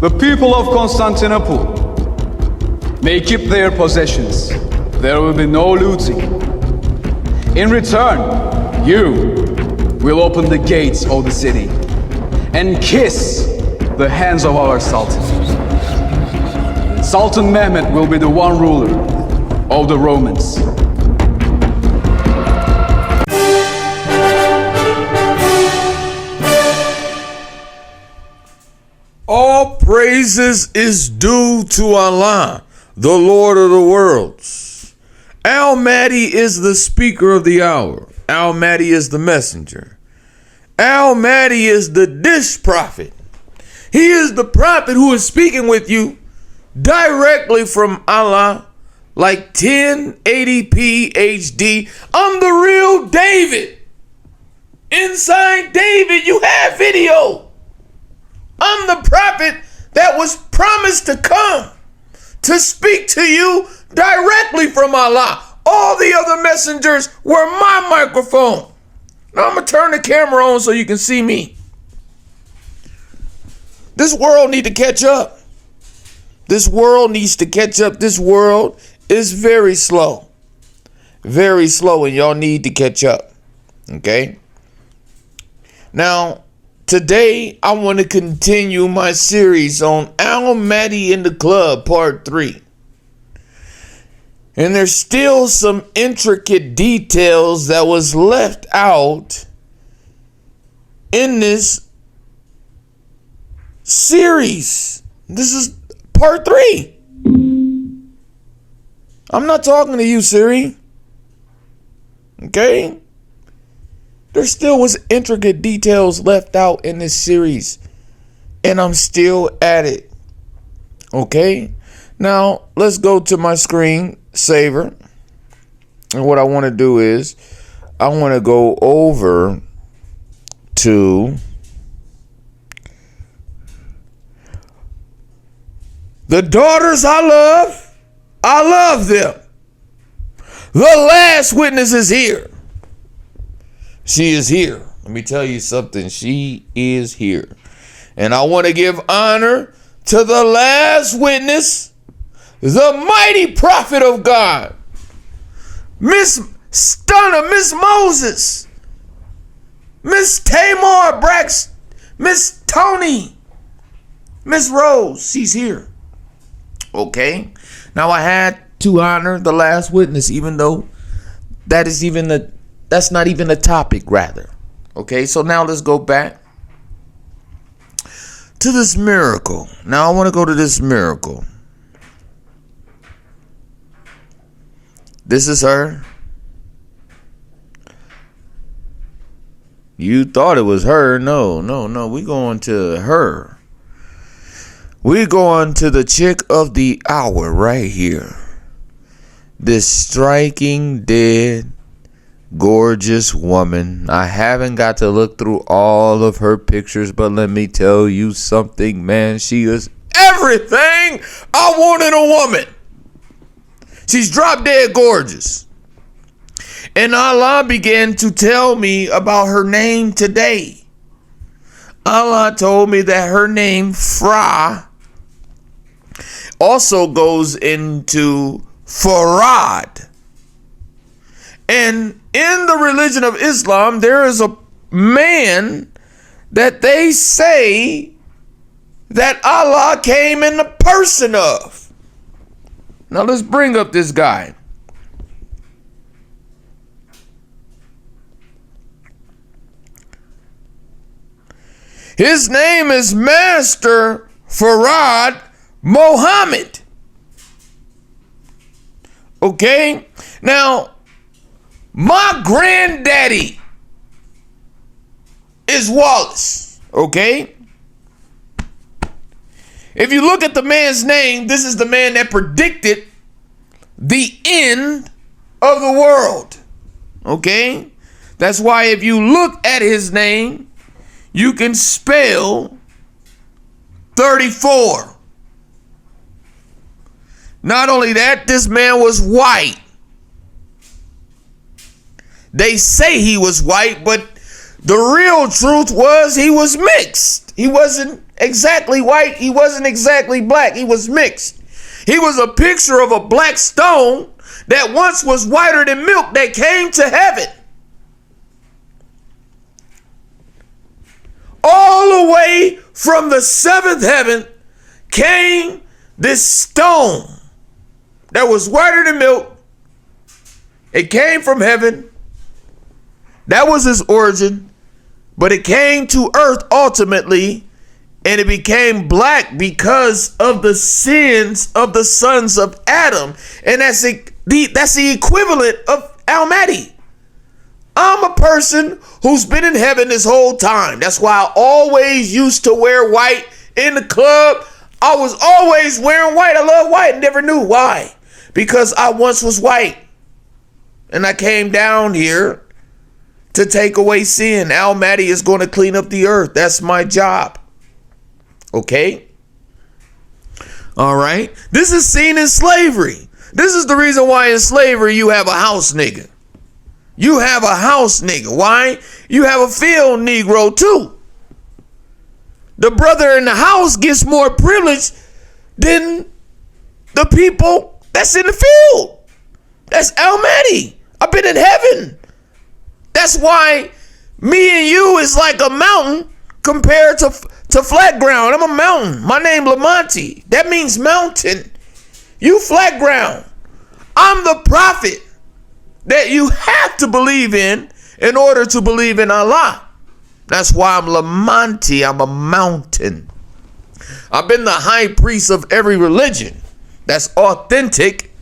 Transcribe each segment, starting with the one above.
The people of Constantinople may keep their possessions. There will be no looting. In return, you will open the gates of the city and kiss the hands of our Sultan. Sultan Mehmed will be the one ruler of the Romans. All praises is due to Allah, the Lord of the worlds. Al-Mahdi is the speaker of the hour. Al-Mahdi is the messenger. Al-Mahdi is the dish prophet. He is the prophet who is speaking with you directly from Allah, like 1080p HD. I'm the real David. Inside David, you have video. I'm the prophet that was promised to come to speak to you directly from Allah. All the other messengers were my microphone. Now I'm going to turn the camera on so you can see me. This world needs to catch up. This world needs to catch up. This world is very slow. Very slow, and y'all need to catch up. Okay? Now, today, I want to continue my series on Al-Mahdi in the Club, Part 3. And there's still some intricate details that was left out in this series. This is Part 3. I'm not talking to you, Siri. Okay? There still was intricate details left out in this series, and I'm still at it. Okay? Now, let's go to my screen saver. And what I want to do is, I want to go over to the daughters I love. I love them. The last witness is here. She is here. Let me tell you something. She is here. And I want to give honor to the last witness, the mighty prophet of God, Miss Stunner, Miss Moses, Miss Tamar Brax, Miss Tony, Miss Rose. She's here. Okay. Now I had to honor the last witness, even though that's not even the topic, rather. Okay, so now let's go back to this miracle. Now I want to go to this miracle. This is her. You thought it was her. No. We're going to her. We're going to the chick of the hour right here. This striking, dead, gorgeous woman. I haven't got to look through all of her pictures, but let me tell you something, man. She is everything I want in a woman. She's drop dead gorgeous. And Allah began to tell me about her name today. Allah told me that her name, Fra, also goes into Farad. And in the religion of Islam, there is a man that they say that Allah came in the person of. Now let's bring up this guy. His name is Master Farad Mohammed. Okay? Now, my granddaddy is Wallace. Okay? If you look at the man's name, this is the man that predicted the end of the world. Okay? That's why if you look at his name, you can spell 34. Not only that, this man was white. They say he was white, but the real truth was he was mixed. He wasn't exactly white. He wasn't exactly black. He was mixed. He was a picture of a black stone that once was whiter than milk that came to heaven. All the way from the seventh heaven came this stone that was whiter than milk. It came from heaven. That was his origin. But it came to earth ultimately, and it became black because of the sins of the sons of Adam. And that's the equivalent of Al Mahdi. I'm a person who's been in heaven this whole time. That's why I always used to wear white in the club. I was always wearing white. I love white. Never knew why. Because I once was white. And I came down here to take away sin. Al Mahdi is going to clean up the earth. That's my job. Okay? All right. This is seen in slavery. This is the reason why in slavery you have a house nigga. You have a house nigga. Why? You have a field Negro too. The brother in the house gets more privilege than the people that's in the field. That's Al Mahdi. I've been in heaven. That's why me and you is like a mountain compared to flat ground. I'm a mountain. My name Lamonti. That means mountain. You flat ground. I'm the prophet that you have to believe in order to believe in Allah. That's why I'm Lamonti. I'm a mountain. I've been the high priest of every religion that's authentic,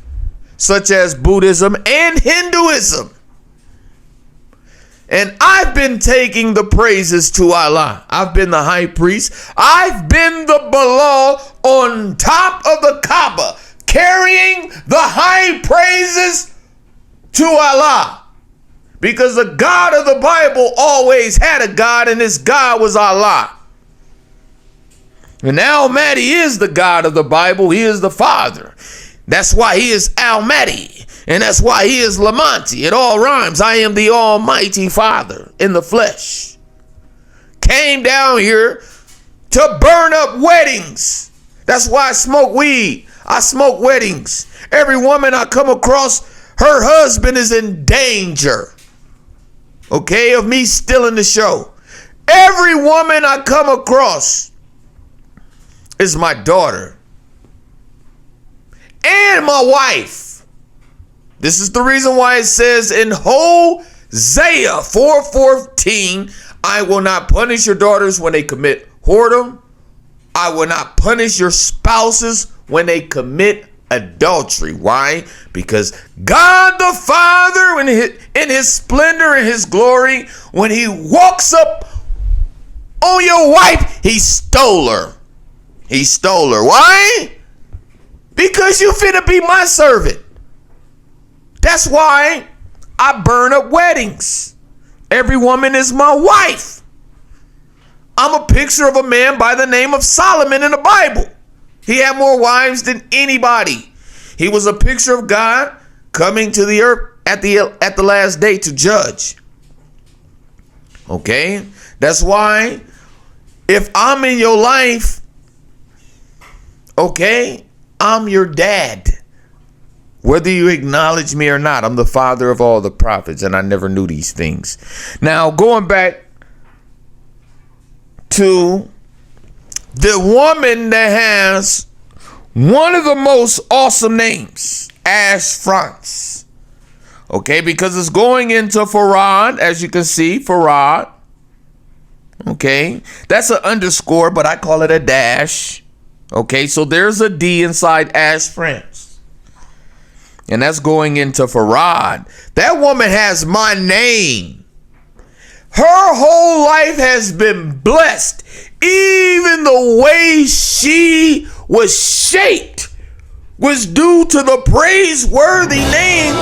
such as Buddhism and Hinduism. And I've been taking the praises to Allah. I've been the high priest. I've been the Bilal on top of the Kaaba, carrying the high praises to Allah. Because the God of the Bible always had a God, and this God was Allah. And Al Mahdi is the God of the Bible. He is the Father. That's why he is Al Mahdi. And that's why he is Lamonti. It all rhymes. I am the Almighty Father in the flesh. Came down here to burn up weddings. That's why I smoke weed. I smoke weddings. Every woman I come across, her husband is in danger. Okay, of me stealing the show. Every woman I come across is my daughter and my wife. This is the reason why it says in Hosea 4:14, I will not punish your daughters when they commit whoredom. I will not punish your spouses when they commit adultery. Why? Because God the Father in his splendor and his glory, when he walks up on your wife, he stole her. He stole her. Why? Because you finna be my servant. That's why I burn up weddings. Every woman is my wife. I'm a picture of a man by the name of Solomon in the Bible. He had more wives than anybody. He was a picture of God coming to the earth at the last day to judge. Okay? That's why if I'm in your life, okay, I'm your dad. Whether you acknowledge me or not, I'm the father of all the prophets, and I never knew these things. Now, going back to the woman that has one of the most awesome names, Ash France. Okay, because it's going into Farad, as you can see, Farad. Okay, that's an underscore, but I call it a dash. Okay, so there's a D inside Ash France. And that's going into Farad. That woman has my name. Her whole life has been blessed. Even the way she was shaped was due to the praiseworthy name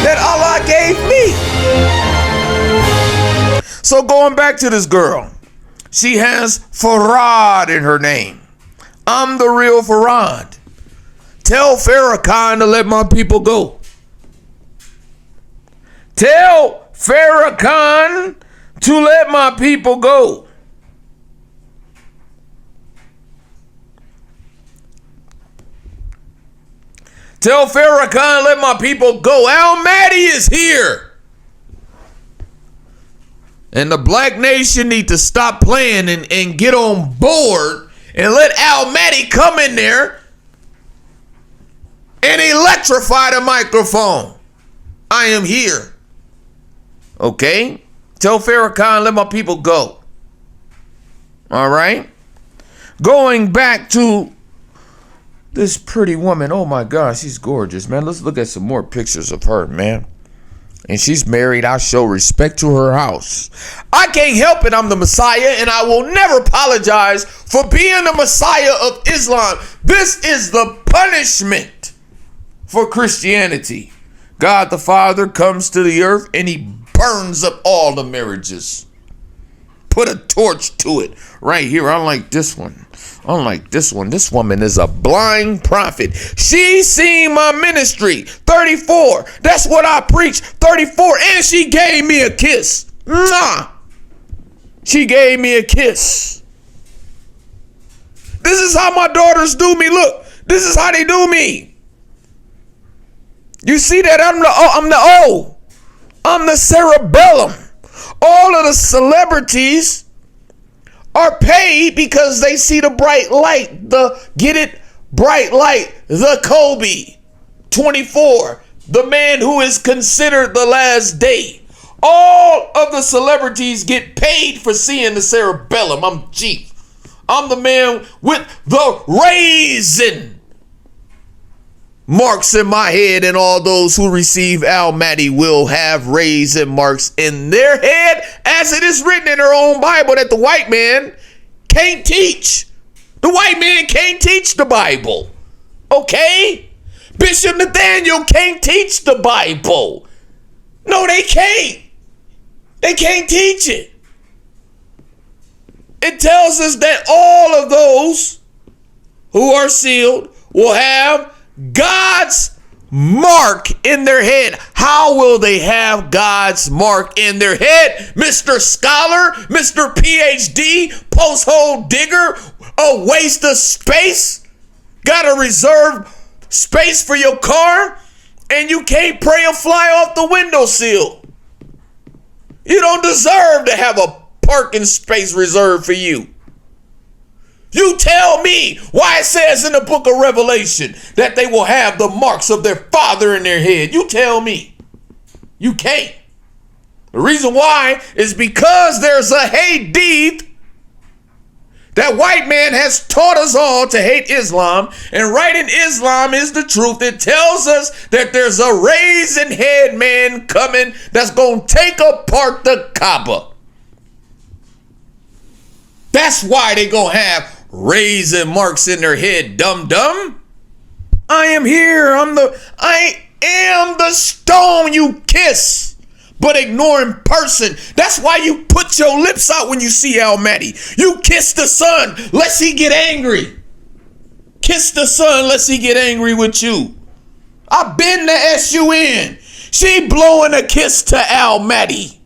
that Allah gave me. So going back to this girl, she has Farad in her name. I'm the real Farad. Tell Farrakhan to let my people go. Tell Farrakhan to let my people go. Tell Farrakhan, let my people go. Al Mahdi is here. And the black nation need to stop playing and get on board and let Al Mahdi come in there and electrify the microphone. I am here. Okay? Tell Farrakhan, let my people go. All right? Going back to this pretty woman. Oh my God, she's gorgeous, man. Let's look at some more pictures of her, man. And she's married. I show respect to her house. I can't help it. I'm the Messiah, and I will never apologize for being the Messiah of Islam. This is the punishment for Christianity. God the Father comes to the earth and he burns up all the marriages. Put a torch to it right here. I like this one. Unlike this one, this woman is a blind prophet. She seen my ministry. 34. That's what I preach. 34. And she gave me a kiss. Mwah. She gave me a kiss. This is how my daughters do me. Look, this is how they do me. You see that? I'm the O. I'm the cerebellum. All of the celebrities are paid because they see the bright light, bright light, the Kobe 24, the man who is considered the last day. All of the celebrities get paid for seeing the cerebellum. I'm chief. I'm the man with the raisin marks in my head, and all those who receive Al Mahdi will have raisin marks in their head, as it is written in their own Bible that the white man can't teach. The white man can't teach the Bible. Okay? Bishop Nathaniel can't teach the Bible. No, they can't. They can't teach it. It tells us that all of those who are sealed will have God's mark in their head. How will they have God's mark in their head? Mr. Scholar, Mr. PhD, post-hole digger, a waste of space. Got to reserve space for your car, and you can't pray or fly off the windowsill. You don't deserve to have a parking space reserved for you. You tell me why it says in the book of Revelation that they will have the marks of their father in their head. You tell me. You can't. The reason why is because there's a hadith that white man has taught us all to hate Islam, and right in Islam is the truth. It tells us that there's a raisin head man coming that's going to take apart the Kaaba. That's why they going to have raisin marks in their head, dum-dum. I am here. I am the stone you kiss, but ignore in person. That's why you put your lips out when you see Al Mahdi. You kiss the sun, lest he get angry. Kiss the sun, lest he get angry with you. I've been to SUN. She blowing a kiss to Al Mahdi.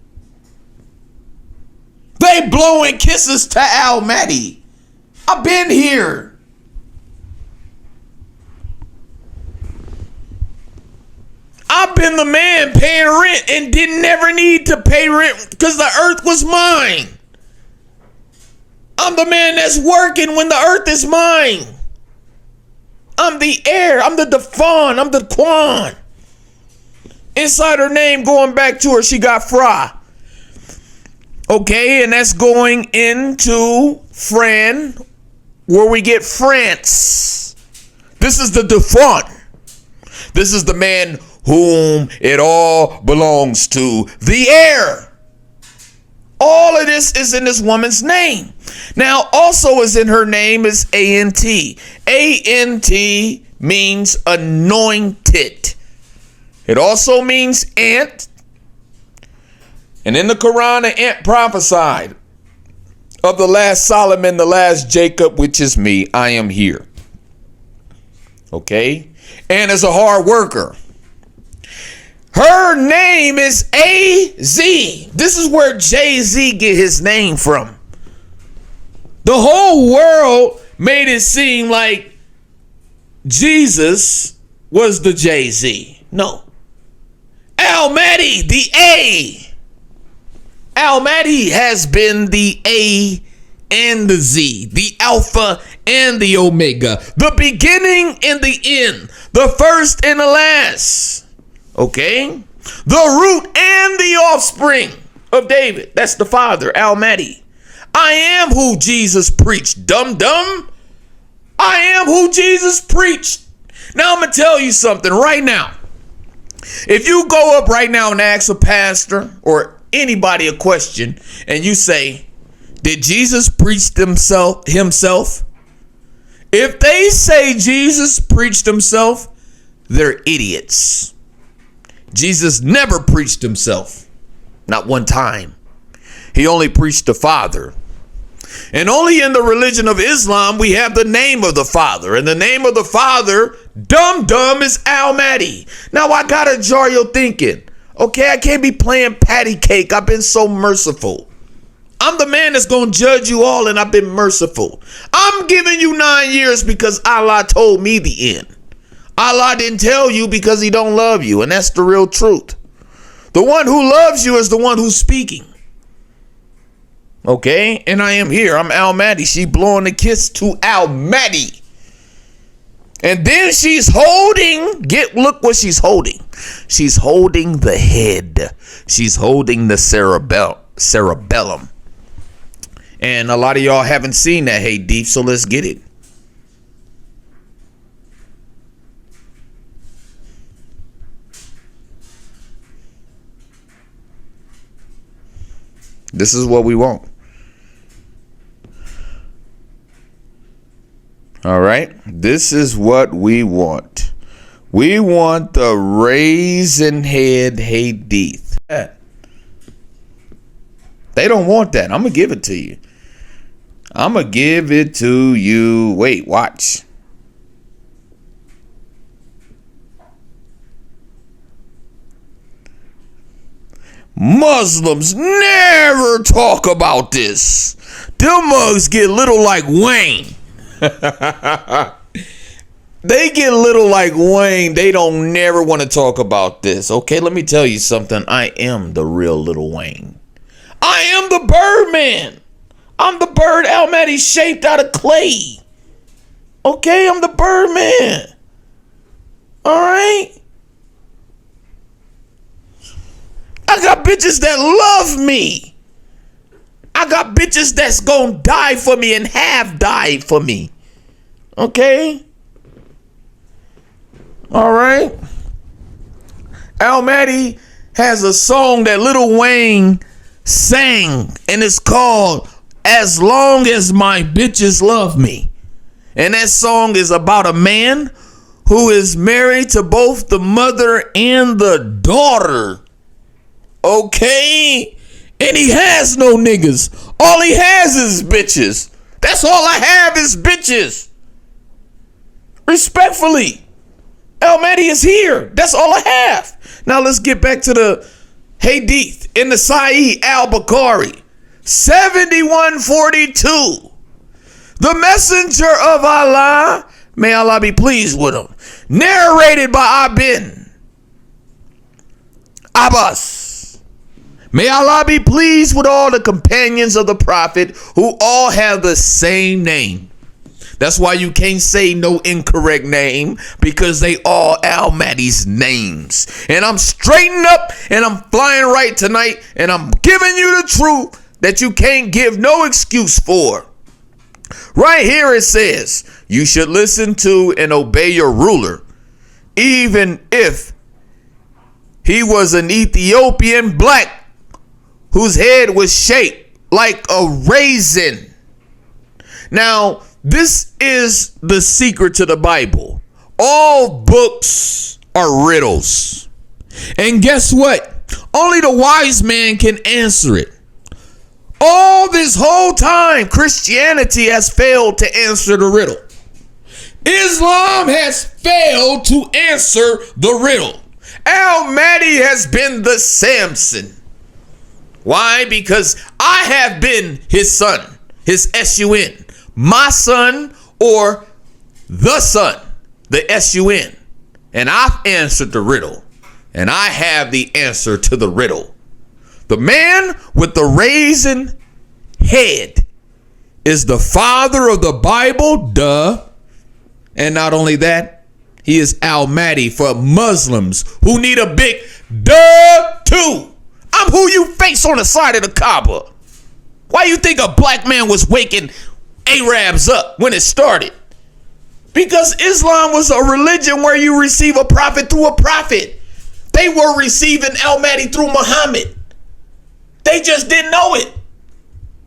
They blowing kisses to Al Mahdi. I've been here. I've been the man paying rent and didn't never need to pay rent because the earth was mine. I'm the man that's working when the earth is mine. I'm the heir. I'm the Defon. I'm the Quan. Inside her name, going back to her, she got Fra. Okay, and that's going into Fran, where we get France. This is the Defon. This is the man whom it all belongs to, the heir. All of this is in this woman's name. Now, also is in her name is A-N-T. A-N-T means anointed. It also means ant. And in the Quran, the ant prophesied of the last Solomon, the last Jacob, which is me. I am here. Okay? And as a hard worker. Her name is A-Z. This is where Jay-Z get his name from. The whole world made it seem like Jesus was the Jay-Z. No. Al Mahdi, the A. Al Mahdi has been the A and the Z, the Alpha and the Omega, the beginning and the end, the first and the last. Okay? The root and the offspring of David. That's the Father, Al Mahdi. I am who Jesus preached, dum-dum. I am who Jesus preached. Now I'm going to tell you something right now. If you go up right now and ask a pastor or anybody a question and you say, did Jesus preach himself? If they say Jesus preached himself, they're idiots. Jesus never preached himself. Not one time. He only preached the Father. And only in the religion of Islam we have the name of the Father. And the name of the Father, dum-dum, is Al Mahdi. Now I gotta jar your thinking. Okay, I can't be playing patty cake. I've been so merciful. I'm the man that's gonna judge you all, and I've been merciful. I'm giving you 9 years because Allah told me the end. Allah didn't tell you because he don't love you, and that's the real truth. The one who loves you is the one who's speaking. Okay, and I am here. I'm Al Mahdi. She blowing a kiss to Al Mahdi. And then she's holding, look what she's holding. She's holding the head. She's holding the cerebellum. And a lot of y'all haven't seen that, Hey Deep, so let's get it. This is what we want. All right. This is what we want. We want the raisin head Hadith. They don't want that. I'm going to give it to you. I'm going to give it to you. Wait, watch. Muslims never talk about this. Them mugs get little like Wayne. They get little like Wayne. They don't never want to talk about this. Okay, let me tell you something. I am the real Little Wayne. I am the Birdman. I'm the bird Al Mahdi shaped out of clay. Okay, I'm the Birdman. All right. I got bitches that love me. I got bitches that's gonna die for me and have died for me. Okay? All right. Al Mahdi has a song that Lil Wayne sang, and it's called As Long As My Bitches Love Me. And that song is about a man who is married to both the mother and the daughter. Okay? And he has no niggas. All he has is bitches. That's all I have is bitches. Respectfully, Al Mahdi is here. That's all I have. Now let's get back to the Hadith in the Sahih al-Bukhari. 7142. The messenger of Allah, may Allah be pleased with him, narrated by Ibn Abbas. May Allah be pleased with all the companions of the Prophet who all have the same name. That's why you can't say no incorrect name, because they all Al Mahdi's names. And I'm straightened up and I'm flying right tonight, and I'm giving you the truth that you can't give no excuse for. Right here it says, you should listen to and obey your ruler, even if he was an Ethiopian black whose head was shaped like a raisin. Now, this is the secret to the Bible. All books are riddles. And guess what? Only the wise man can answer it. All this whole time, Christianity has failed to answer the riddle. Islam has failed to answer the riddle. Al Mahdi has been the Samson. Why? Because I have been his son, his S-U-N. My son, or the son, the S-U-N. And I've answered the riddle. And I have the answer to the riddle. The man with the raisin head is the father of the Bible, duh. And not only that, he is Al-Mahdi for Muslims who need a big duh too. I'm who you face on the side of the Kaaba. Why you think a black man was waking Arabs up when it started? Because Islam was a religion where you receive a prophet through a prophet. They were receiving Al-Mahdi through Muhammad. They just didn't know it.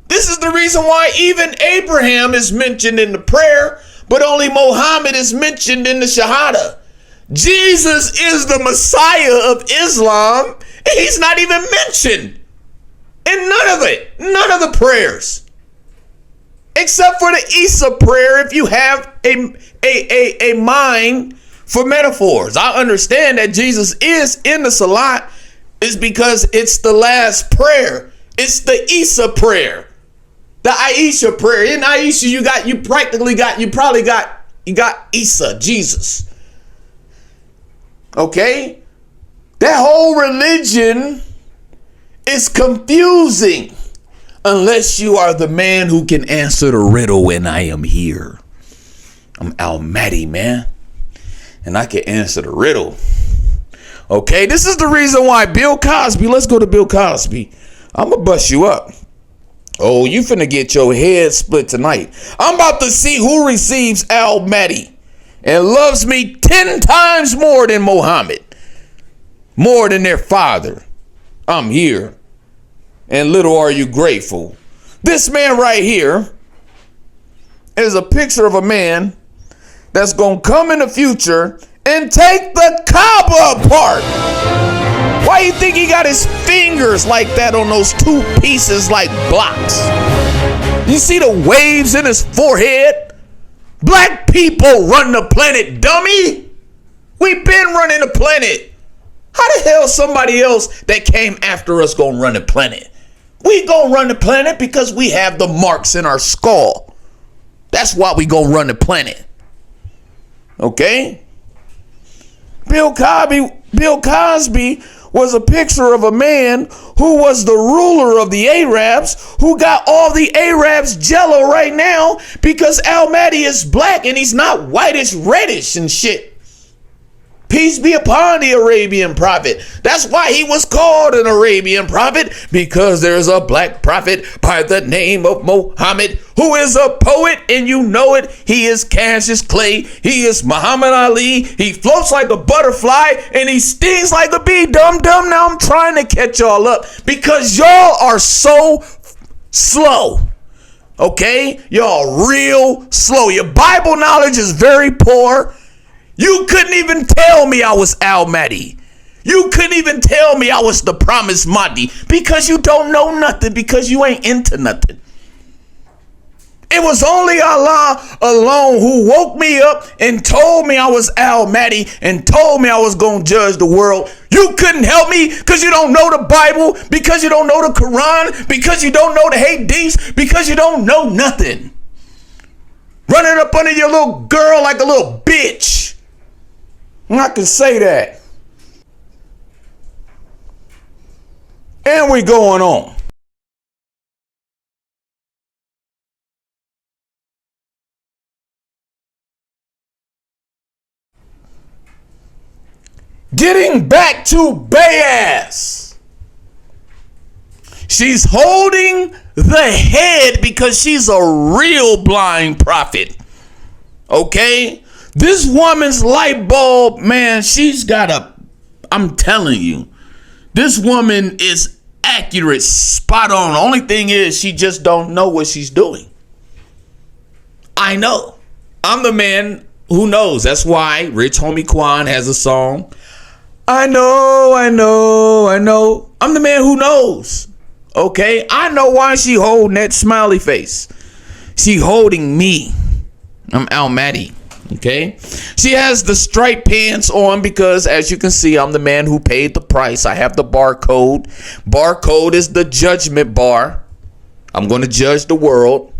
This is the reason why even Abraham is mentioned in the prayer, but only Muhammad is mentioned in the Shahada. Jesus is the Messiah of Islam, and he's not even mentioned in none of it, none of the prayers. Except for the Isa prayer, if you have a mind for metaphors. I understand that Jesus is in the Salat is because it's the last prayer. It's the Isa prayer. The Aisha prayer. In Aisha, you got Isa, Jesus. Okay? That whole religion is confusing unless you are the man who can answer the riddle when I am here. I'm Al-Mahdi, man. And I can answer the riddle. Okay, this is the reason why Bill Cosby, let's go to Bill Cosby. I'm going to bust you up. Oh, you finna get your head split tonight. I'm about to see who receives Al-Mahdi and loves me 10 times more than Muhammad. More than their father. I'm here. And little are you grateful. This man right here is a picture of a man that's going to come in the future and take the Kaaba apart. Why you think he got his fingers like that on those two pieces like blocks? You see the waves in his forehead? Black people run the planet, dummy. We've been running the planet. How the hell somebody else that came after us gonna run the planet? We gonna run the planet because we have the marks in our skull. That's why we gonna run the planet. Okay? Bill Cosby was a picture of a man who was the ruler of the Arabs, who got all the Arabs jello right now because Al-Mahdi is black and he's not whitish, reddish and shit. Peace be upon the Arabian prophet. That's why he was called an Arabian prophet, because there's a black prophet by the name of Muhammad who is a poet, and you know it. He is Cassius Clay. He is Muhammad Ali. He floats like a butterfly and he stings like a bee. Dumb. Now I'm trying to catch y'all up because y'all are so slow. Okay? Y'all real slow. Your Bible knowledge is very poor. You couldn't even tell me I was Al-Mahdi. You couldn't even tell me I was the promised Mahdi because you don't know nothing, because you ain't into nothing. It was only Allah alone who woke me up and told me I was Al-Mahdi and told me I was going to judge the world. You couldn't help me because you don't know the Bible, because you don't know the Quran, because you don't know the Hadiths, because you don't know nothing. Running up under your little girl like a little bitch. I can say that. And we going on. Getting back to Bayaz. She's holding the head because she's a real blind prophet. Okay? This woman's light bulb, man, I'm telling you, this woman is accurate, spot on. The only thing is she just don't know what she's doing. I know. I'm the man who knows. That's why Rich Homie Quan has a song. I know. I'm the man who knows. Okay? I know why she holding that smiley face. She holding me. I'm Al-Mahdi. Okay, she has the striped pants on because, as you can see, I'm the man who paid the price. I have the barcode. Barcode is the judgment bar. I'm going to judge the world.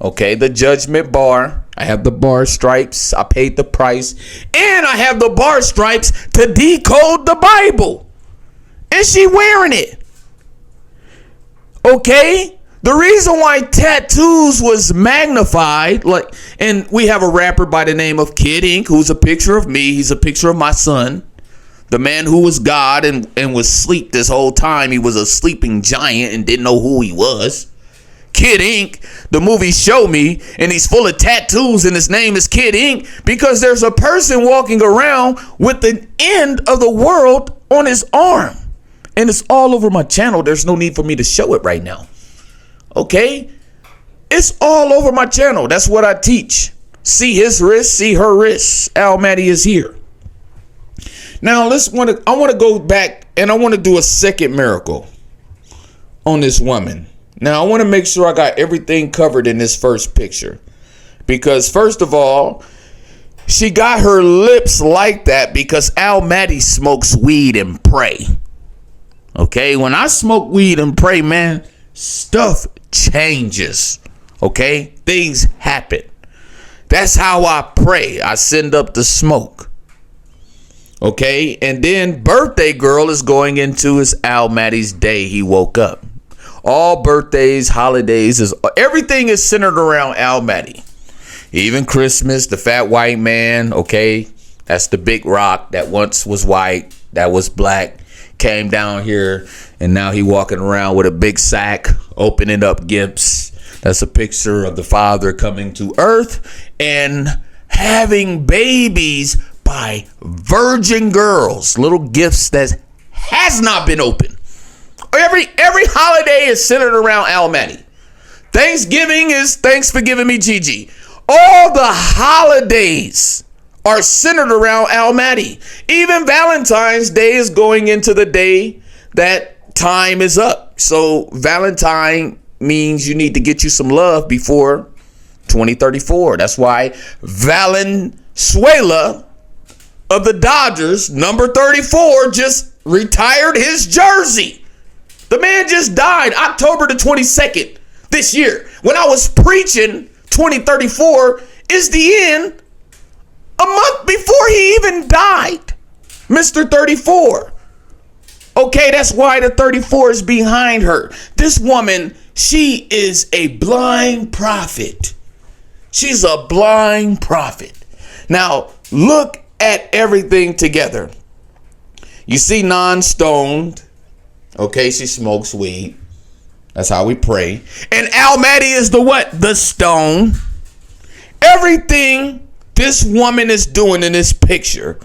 Okay, the judgment bar. I have the bar stripes. I paid the price. And I have the bar stripes to decode the Bible. And she wearing it. Okay? The reason why tattoos was magnified, like, and we have a rapper by the name of Kid Ink, who's a picture of me. He's a picture of my son. The man who was God and was asleep this whole time. He was a sleeping giant and didn't know who he was. Kid Ink, the movie Show Me, and he's full of tattoos and his name is Kid Ink because there's a person walking around with the end of the world on his arm. And it's all over my channel. There's no need for me to show it right now. Okay? It's all over my channel. That's what I teach. See his wrist, see her wrist. Al Mahdi is here. Now I want to go back and I want to do a second miracle on this woman. Now I want to make sure I got everything covered in this first picture. Because first of all, she got her lips like that because Al Mahdi smokes weed and pray. Okay, when I smoke weed and pray, man, stuff changes. Okay, things happen. That's how I pray. I send up the smoke. Okay, and then birthday girl is going into his Al Mahdi's day. He woke up. All birthdays, holidays, everything is centered around Al Mahdi. Even Christmas, the fat white man. Okay, that's the big rock that once was white, that was black, came down here, and now he walking around with a big sack, opening up gifts. That's a picture of the Father coming to earth and having babies by virgin girls, little gifts that has not been opened. Every holiday is centered around Al Mahdi. Thanksgiving is thanks for giving me Gigi. All the holidays are centered around Al Mahdi. Even Valentine's Day is going into the day that time is up. So Valentine means you need to get you some love before 2034. That's why Valenzuela of the Dodgers, number 34, just retired his jersey. The man just died October the 22nd this year. When I was preaching 2034 is the end a month before he even died. Mr. 34. Okay, that's why the 34 is behind her. This woman, she is a blind prophet. She's a blind prophet. Now, look at everything together. You see non-stoned. Okay, she smokes weed. That's how we pray. And Al Mahdi is the what? The stone. Everything this woman is doing in this picture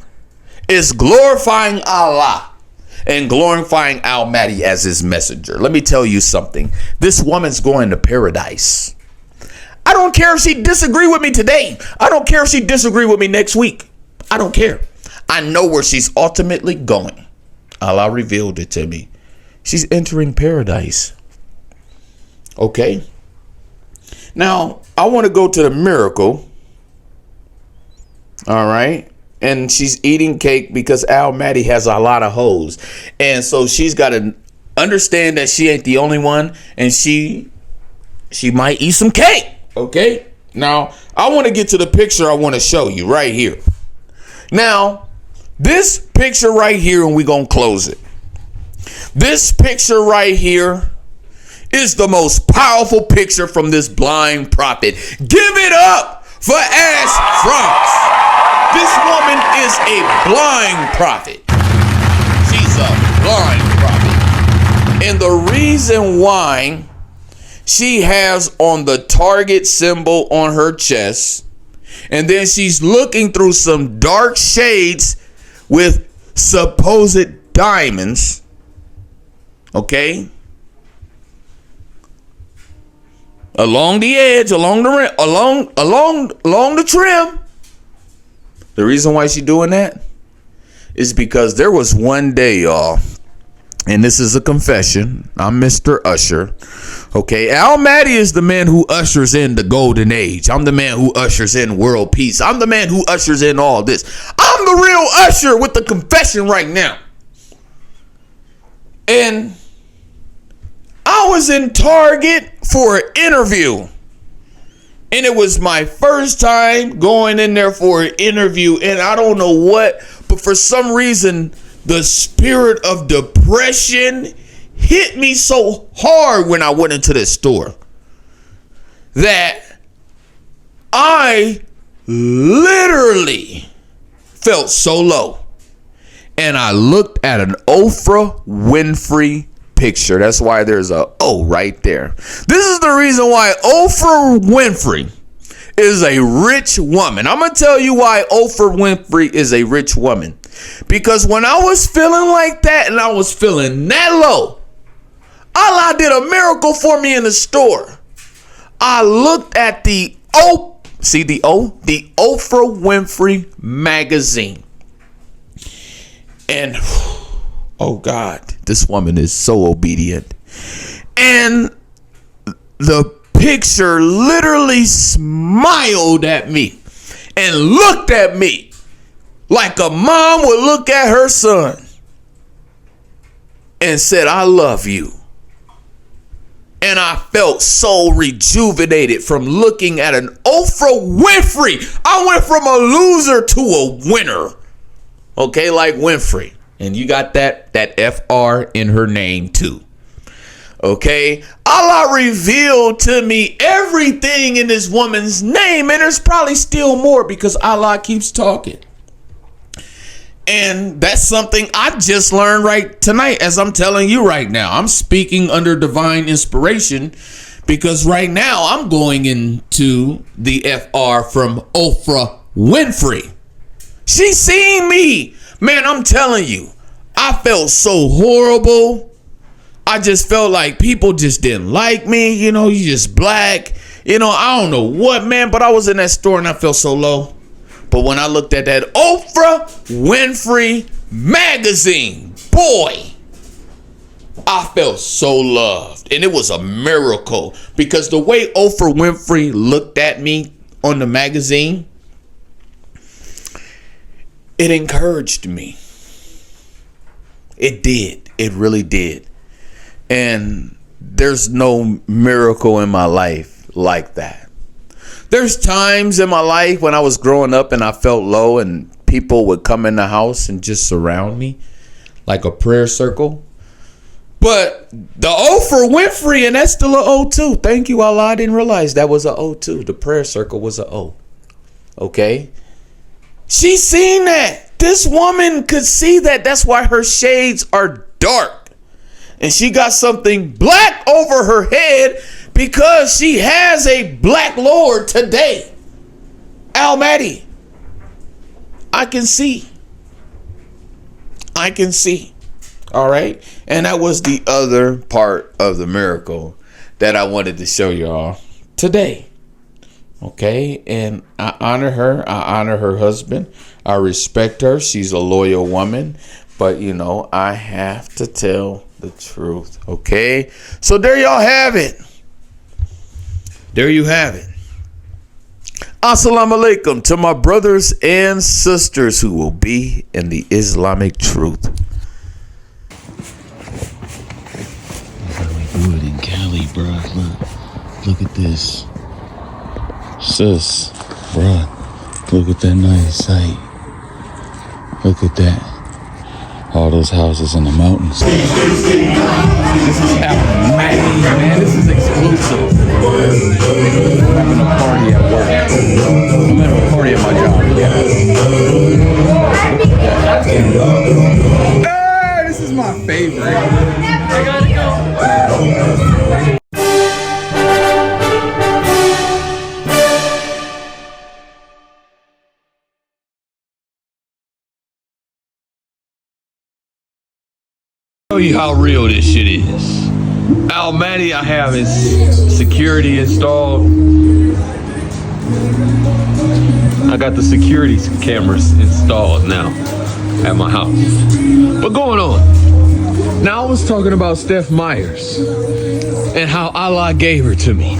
is glorifying Allah and glorifying Al Mahdi as his messenger. Let me tell you something. This woman's going to paradise. I don't care if she disagree with me today. I don't care if she disagree with me next week. I don't care. I know where she's ultimately going. Allah revealed it to me. She's entering paradise. Okay. Now, I want to go to the miracle. All right. And she's eating cake because Al Mahdi has a lot of hoes. And so she's got to understand that she ain't the only one. And she might eat some cake. Okay. Now, I want to get to the picture I want to show you right here. Now, this picture right here, and we're going to close it. This picture right here is the most powerful picture from this blind prophet. Give it up for Ash Franks. This woman is a blind prophet. She's a blind prophet. And the reason why she has on the target symbol on her chest, and then she's looking through some dark shades with supposed diamonds. Okay, along the edge, along the rim, along the trim. The reason why she's doing that is because there was one day, y'all, and this is a confession. I'm Mr. Usher. Okay, Al Mahdi is the man who ushers in the golden age. I'm the man who ushers in world peace. I'm the man who ushers in all this. I'm the real Usher with the confession right now. And I was in Target for an interview. And it was my first time going in there for an interview. And I don't know what, but for some reason, the spirit of depression hit me so hard when I went into this store that I literally felt so low. And I looked at an Oprah Winfrey picture. That's why there's a O right there. This is the reason why Oprah Winfrey is a rich woman. I'm going to tell you why Oprah Winfrey is a rich woman. Because when I was feeling like that and I was feeling that low, Allah did a miracle for me in the store. I looked at the O, see the O? The Oprah Winfrey magazine. And, oh God, this woman is so obedient. And the picture literally smiled at me and looked at me like a mom would look at her son and said, I love you. And I felt so rejuvenated from looking at an Oprah Winfrey. I went from a loser to a winner. Okay, like Winfrey. And you got that FR in her name too. Okay, Allah revealed to me everything in this woman's name, and there's probably still more because Allah keeps talking. And that's something I just learned right tonight as I'm telling you right now. I'm speaking under divine inspiration because right now I'm going into the FR from Oprah Winfrey. She seen me. Man, I'm telling you, I felt so horrible. I just felt like people just didn't like me. You know, you just black. You know, I don't know what, man, but I was in that store and I felt so low. But when I looked at that Oprah Winfrey magazine, boy, I felt so loved. And it was a miracle because the way Oprah Winfrey looked at me on the magazine, it encouraged me. It did. It really did. And there's no miracle in my life like that. There's times in my life when I was growing up and I felt low and people would come in the house and just surround me like a prayer circle. But the O for Winfrey, and that's still an O too. Thank you, Allah. I didn't realize that was an O too. The prayer circle was an O. Okay. She seen that. This woman could see that. That's why her shades are dark. And she got something black over her head because she has a black Lord today. Mahdi. I can see. I can see. All right. And that was the other part of the miracle that I wanted to show y'all today. Okay. And I honor her. I honor her husband. I respect her. She's a loyal woman. But, you know, I have to tell the truth. Okay. So there y'all have it. There you have it. Assalamu alaikum to my brothers and sisters who will be in the Islamic truth. That's how we do it in Cali, bruh. Look at this. Sis, bruh. Look at that nice sight. Look at that. All those houses in the mountains. This is happening, man. This is exclusive. I'm having a party at work. I'm having a party at my job. Hey, this is my favorite. I gotta go. Show you how real this shit is. Mahdi, I have his security installed. I got the security cameras installed now at my house. But going on. Now I was talking about Steph Myers and how Allah gave her to me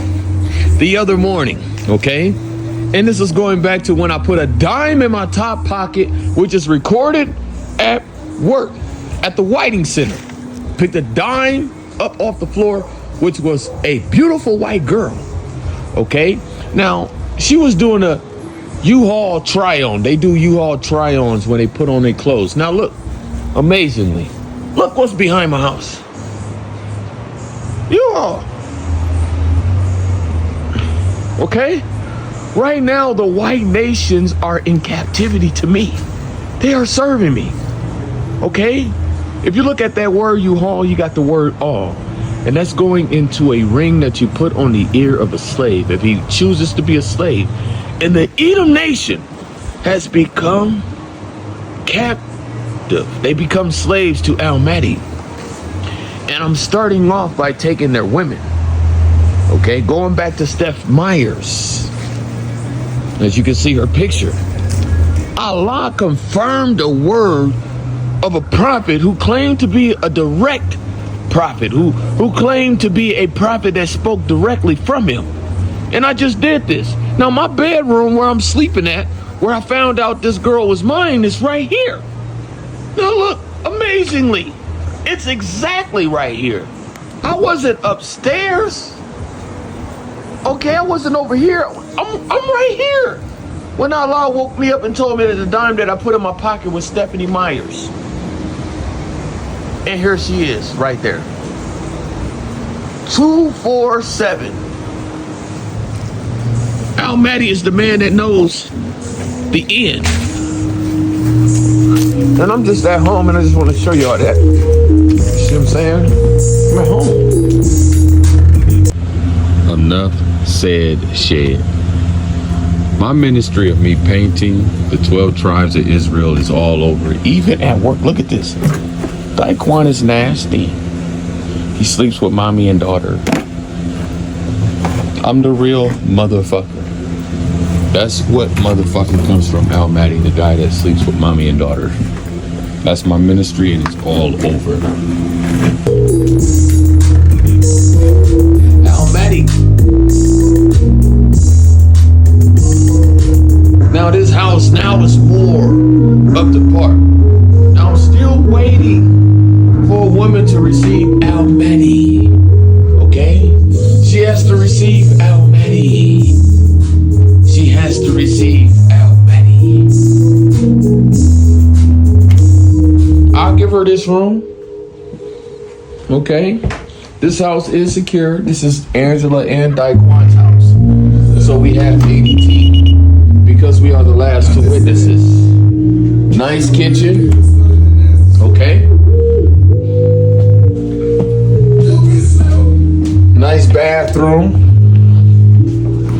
the other morning, okay? And this is going back to when I put a dime in my top pocket, which is recorded at work. At the Whiting Center, picked a dime up off the floor, which was a beautiful white girl. Okay, Now, she was doing a U-Haul try-on. They do U-Haul try-ons when they put on their clothes. Now look, amazingly, look what's behind my house. U-Haul. Okay? Right now, the white nations are in captivity to me. They are serving me. Okay? If you look at that word U-Haul, you got the word all. And that's going into a ring that you put on the ear of a slave if he chooses to be a slave. And the Edom nation has become captive. They become slaves to Mahdi. And I'm starting off by taking their women. Okay, going back to Steph Myers. As you can see her picture. Allah confirmed a word of a prophet who claimed to be a direct prophet, who claimed to be a prophet that spoke directly from him. And I just did this. Now my bedroom where I'm sleeping at, where I found out this girl was mine, is right here. Now look, amazingly, it's exactly right here. I wasn't upstairs. Okay, I wasn't over here. I'm right here. When Allah woke me up and told me that the dime that I put in my pocket was Stephanie Myers. And here she is, right there. 247. Mahdi is the man that knows the end. And I'm just at home and I just want to show y'all that. You see what I'm saying? I'm at home. Enough said, shed. My ministry of me painting the 12 tribes of Israel is all over. Even at work, look at this. Daquan is nasty. He sleeps with mommy and daughter. I'm the real motherfucker. That's what motherfucking comes from Mahdi, the guy that sleeps with mommy and daughter. That's my ministry and it's all over. Mahdi. Now this house now is more up to par. Now I'm still waiting for a woman to receive Mahdi. Okay? She has to receive Mahdi. She has to receive Mahdi. I'll give her this room. Okay? This house is secure. This is Angela and Daquan's house. So we have ADT because we are the last two witnesses. Nice kitchen. Okay? Nice bathroom.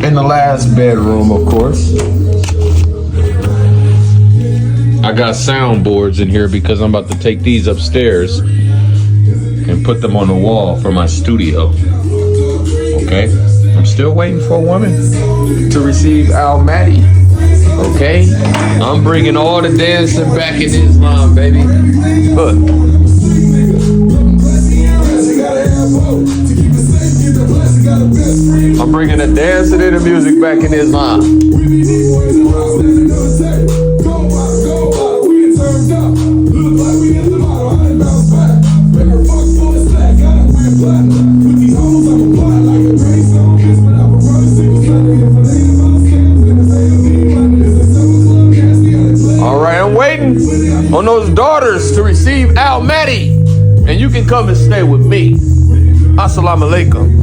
And the last bedroom, of course. I got soundboards in here because I'm about to take these upstairs and put them on the wall for my studio. Okay? I'm still waiting for a woman to receive Mahdi. Okay? I'm bringing all the dancing back in Islam, baby. Look. I'm bringing the dancing and the music back in Islam. All right, I'm waiting on those daughters to receive Mahdi, and you can come and stay with me. Assalamu alaikum.